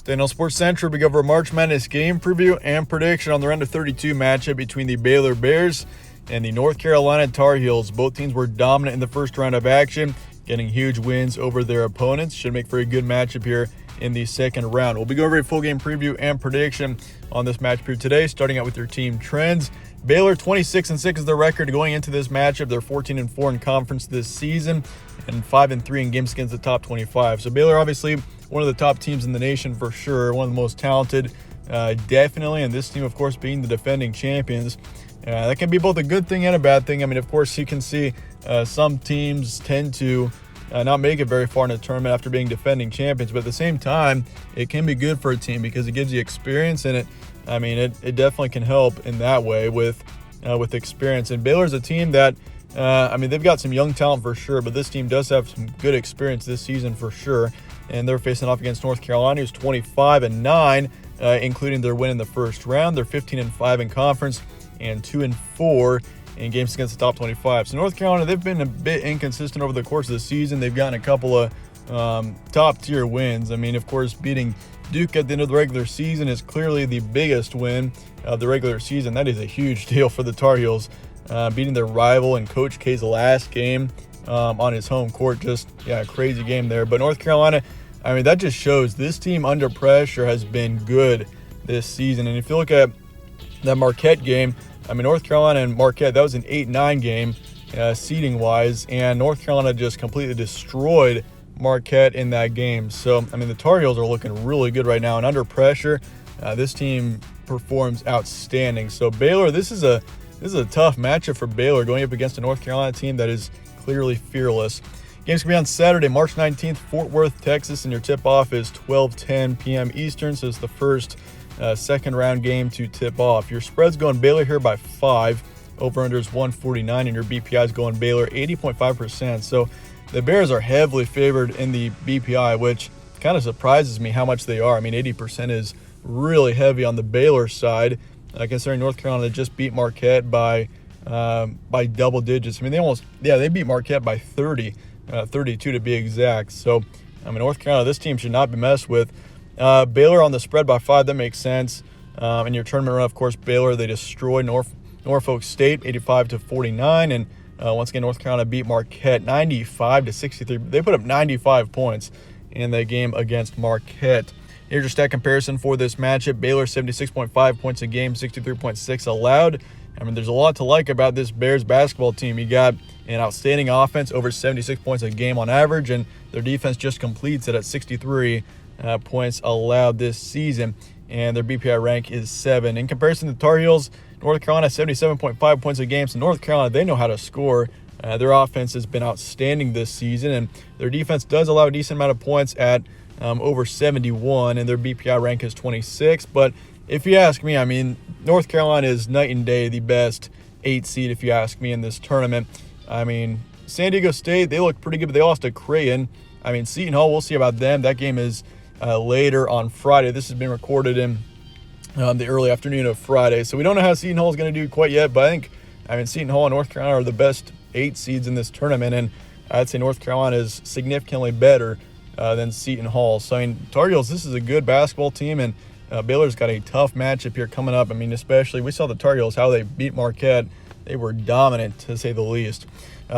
Daniel Sports Central, we go over a March Madness game preview and prediction on the round of 32 matchup between the Baylor Bears and the North Carolina Tar Heels. Both teams were dominant in the first round of action, getting huge wins over their opponents. Should make for a good matchup here in the second round. We'll be going over a full game preview and prediction on this matchup here today, starting out with your team trends. Baylor 26-6 is their record going into this matchup. They're 14-4 in conference this season and 5-3 in games against the top 25. So Baylor, obviously, one of the top teams in the nation for sure, one of the most talented, definitely. And this team, of course, being the defending champions, that can be both a good thing and a bad thing. I mean, of course, you can see some teams tend to not make it very far in a tournament after being defending champions, but at the same time, it can be good for a team because it gives you experience, and it definitely can help in that way with experience. And Baylor's a team that, they've got some young talent for sure, but this team does have some good experience this season for sure. And they're facing off against North Carolina, who's 25-9, including their win in the first round. They're 15-5 in conference and 2-4 in games against the top 25. So North Carolina, they've been a bit inconsistent over the course of the season. They've gotten a couple of top-tier wins. I mean, of course, beating Duke at the end of the regular season is clearly the biggest win of the regular season. That is a huge deal for the Tar Heels, beating their rival in Coach K's last game on his home court. Just, a crazy game there. But North Carolina, that just shows this team under pressure has been good this season. And if you look at that Marquette game, North Carolina and Marquette, that was an 8-9 game seeding-wise, and North Carolina just completely destroyed Marquette in that game. So, the Tar Heels are looking really good right now, and under pressure, this team performs outstanding. So Baylor, this is a tough matchup for Baylor going up against a North Carolina team that is clearly fearless. Game's going to be on Saturday, March 19th, Fort Worth, Texas, and your tip-off is 12:10 p.m. Eastern, so it's the first second-round game to tip off. Your spread's going Baylor here by 5. Over-under is 149, and your BPI is going Baylor 80.5%. So the Bears are heavily favored in the BPI, which kind of surprises me how much they are. 80% is really heavy on the Baylor side, considering North Carolina just beat Marquette by double digits. They beat Marquette by 32 to be exact. So, North Carolina, this team should not be messed with. Baylor on the spread by 5, that makes sense. In your tournament run, of course, Baylor, they destroyed Norfolk State 85-49, and once again, North Carolina beat Marquette 95-63. They put up 95 points in that game against Marquette. Here's your stat comparison for this matchup. Baylor 76.5 points a game, 63.6 allowed. There's a lot to like about this Bears basketball team. You got an outstanding offense, over 76 points a game on average, and their defense just completes it at 63 points allowed this season, and their BPI rank is 7. In comparison to the Tar Heels, North Carolina 77.5 points a game. So North Carolina, they know how to score. Their offense has been outstanding this season, and their defense does allow a decent amount of points at over 71, and their BPI rank is 26. But if you ask me, North Carolina is night and day the best 8 seed, if you ask me, in this tournament. San Diego State, they look pretty good, but they lost to Creighton. Seton Hall, we'll see about them. That game is later on Friday. This has been recorded in the early afternoon of Friday, so we don't know how Seton Hall is going to do quite yet, but I think Seton Hall and North Carolina are the best 8 seeds in this tournament, and I'd say North Carolina is significantly better than Seton Hall. So, Tar Heels, this is a good basketball team, and Baylor's got a tough matchup here coming up. Especially, we saw the Tar Heels, how they beat Marquette. They were dominant, to say the least.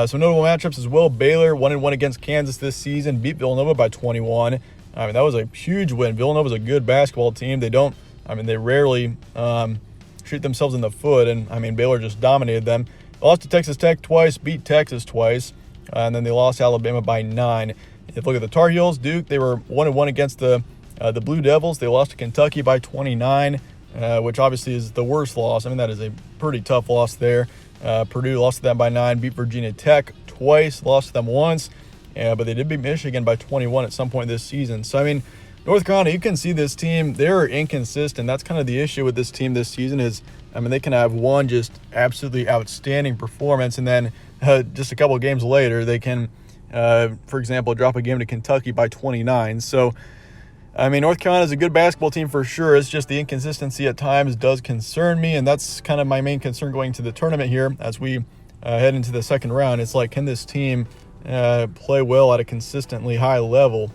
Some notable matchups as well. Baylor 1-1 against Kansas this season, beat Villanova by 21. That was a huge win. Villanova's a good basketball team. They rarely shoot themselves in the foot, and Baylor just dominated them. They lost to Texas Tech twice, beat Texas twice, and then they lost to Alabama by 9. If you look at the Tar Heels, Duke, they were 1-1 against the Blue Devils. They lost to Kentucky by 29, which obviously is the worst loss. That is a pretty tough loss there. Purdue lost to them by 9, beat Virginia Tech twice, lost to them once, but they did beat Michigan by 21 at some point this season. So, North Carolina, you can see this team, they're inconsistent. That's kind of the issue with this team this season is, they can have one just absolutely outstanding performance, and then just a couple of games later, they can, for example, drop a game to Kentucky by 29. So, North Carolina is a good basketball team for sure. It's just the inconsistency at times does concern me, and that's kind of my main concern going to the tournament here as we head into the second round. It's like, can this team play well at a consistently high level?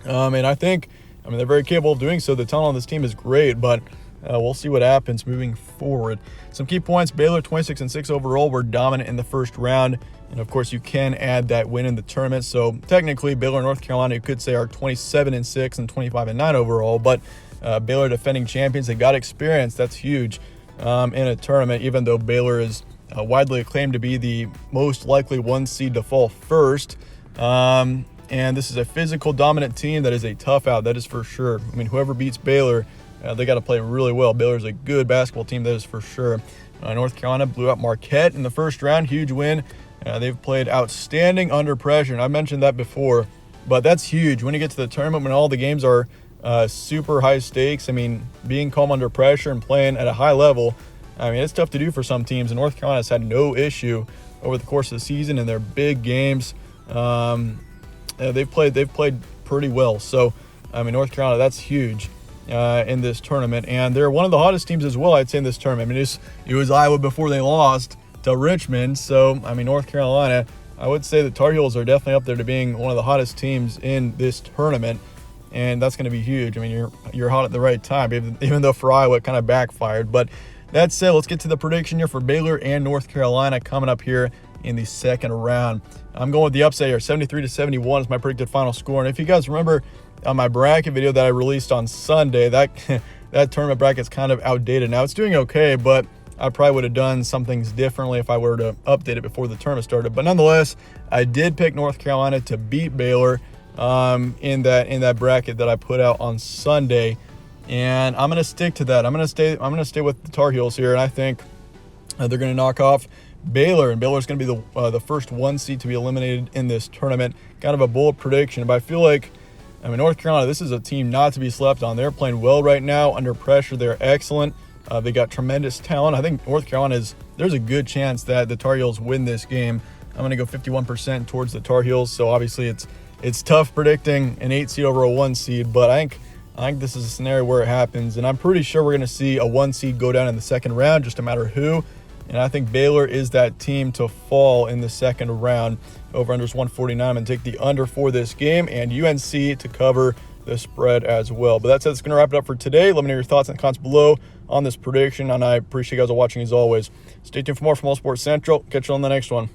And I think I mean, they're very capable of doing so. The talent on this team is great, but we'll see what happens moving forward. Some key points: Baylor 26-6 overall, were dominant in the first round. And of course, you can add that win in the tournament. So technically, Baylor and North Carolina, you could say, are 27-6 and 25-9 overall. But Baylor defending champions, they got experience. That's huge in a tournament, even though Baylor is widely acclaimed to be the most likely one seed to fall first. And this is a physical, dominant team that is a tough out. That is for sure. I mean, whoever beats Baylor, they got to play really well. Baylor's a good basketball team, that is for sure. North Carolina blew out Marquette in the first round. Huge win. They've played outstanding under pressure, and I mentioned that before, but that's huge. When you get to the tournament, when all the games are super high stakes, I mean, being calm under pressure and playing at a high level, I mean, it's tough to do for some teams, and North Carolina's had no issue over the course of the season in their big games. They've played pretty well. So, I mean, North Carolina, that's huge in this tournament, and they're one of the hottest teams as well, I'd say, in this tournament. I mean, it was Iowa before they lost to Richmond. So, I mean, North Carolina, I would say the Tar Heels are definitely up there to being one of the hottest teams in this tournament, and that's going to be huge. I mean, you're hot at the right time, even though for Iowa it kind of backfired. But that said, let's get to the prediction here for Baylor and North Carolina coming up here in the second round. I'm going with the upset here. 73-71 is my predicted final score. And if you guys remember on my bracket video that I released on Sunday, that tournament bracket's kind of outdated now. It's doing okay, but I probably would have done some things differently if I were to update it before the tournament started. But nonetheless, I did pick North Carolina to beat Baylor in that bracket that I put out on Sunday, and I'm going to stick to that. I'm going to stay with the Tar Heels here, and I think they're going to knock off Baylor, and Baylor's going to be the first one seed to be eliminated in this tournament. Kind of a bold prediction, but I feel like, I mean, North Carolina, this is a team not to be slept on. They're playing well right now under pressure. They're excellent. They got tremendous talent. I think North Carolina there's a good chance that the Tar Heels win this game. I'm going to go 51% towards the Tar Heels. So obviously it's tough predicting an 8 seed over a 1 seed, but I think this is a scenario where it happens, and I'm pretty sure we're going to see a 1 seed go down in the second round, just a matter who. And I think Baylor is that team to fall in the second round. Over-under is 149. I'm going to take the under for this game, and UNC to cover the spread as well. But that's it. That's going to wrap it up for today. Let me know your thoughts in the comments below on this prediction, and I appreciate you guys watching as always. Stay tuned for more from All Sports Central. Catch you on the next one.